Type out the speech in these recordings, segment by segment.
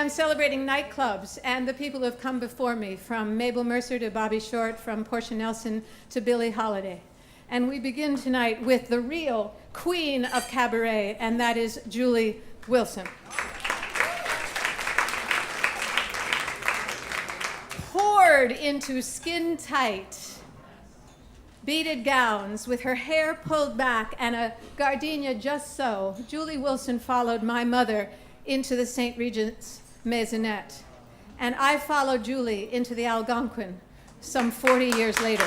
am celebrating nightclubs and the people who have come before me, from Mabel Mercer to Bobby Short, from Portia Nelson to Billie Holiday. And we begin tonight with the real queen of cabaret, and that is Julie Wilson. Poured into skin-tight, beaded gowns with her hair pulled back and a gardenia just so, Julie Wilson followed my mother into the St. Regent's Maisonette. And I followed Julie into the Algonquin some 40 years later.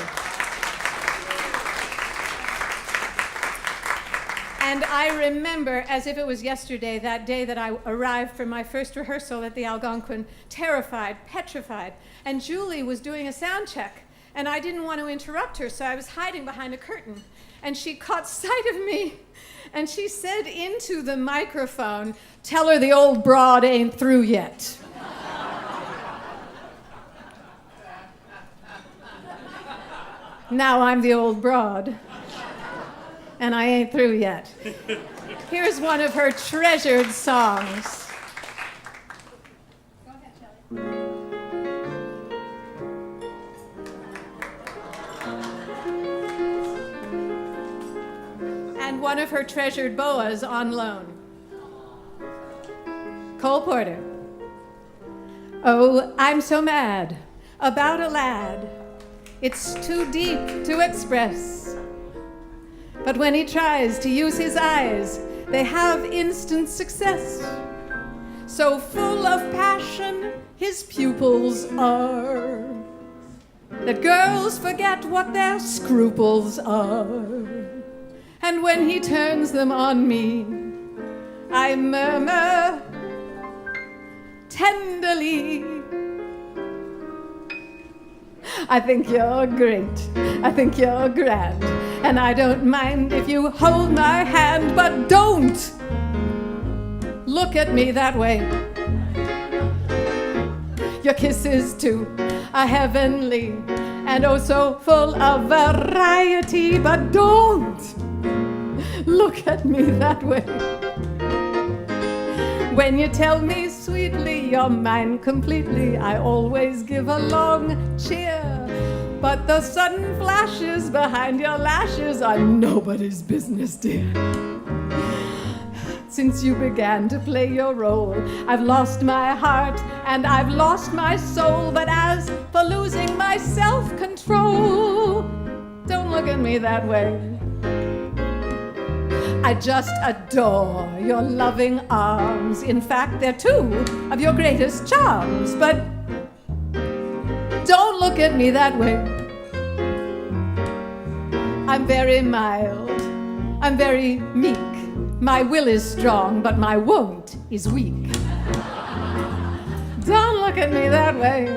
And I remember, as if it was yesterday, that day that I arrived for my first rehearsal at the Algonquin, terrified, petrified. And Julie was doing a sound check, and I didn't want to interrupt her, so I was hiding behind a curtain. And she caught sight of me, and she said into the microphone, "Tell her the old broad ain't through yet." Now I'm the old broad, and I ain't through yet. Here's one of her treasured songs. Go ahead, Shelley. And one of her treasured boas on loan. Cole Porter. Oh, I'm so mad about a lad. It's too deep to express. But when he tries to use his eyes, they have instant success. So full of passion his pupils are, that girls forget what their scruples are. And when he turns them on me, I murmur tenderly, I think you're great, I think you're grand, and I don't mind if you hold my hand, but don't look at me that way. Your kisses too are heavenly and oh so full of variety, but don't look at me that way. When you tell me sweetly you're mine completely, I always give a long cheer. But the sudden flashes behind your lashes are nobody's business, dear. Since you began to play your role, I've lost my heart and I've lost my soul. But as for losing my self-control, don't look at me that way. I just adore your loving arms. In fact, they're two of your greatest charms. But don't look at me that way. I'm very mild. I'm very meek. My will is strong, but my won't is weak. Don't look at me that way.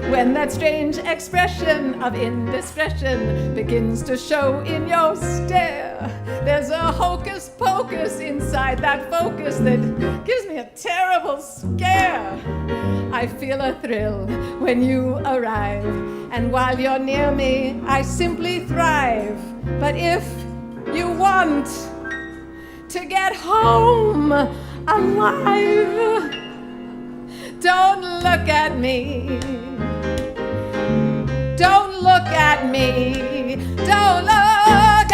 When that strange expression of indiscretion begins to show in your stare, there's a hocus pocus inside that focus that gives me a terrible scare. I feel a thrill when you arrive, and while you're near me, I simply thrive. But if you want to get home alive, don't look at me. Don't look at me. Don't look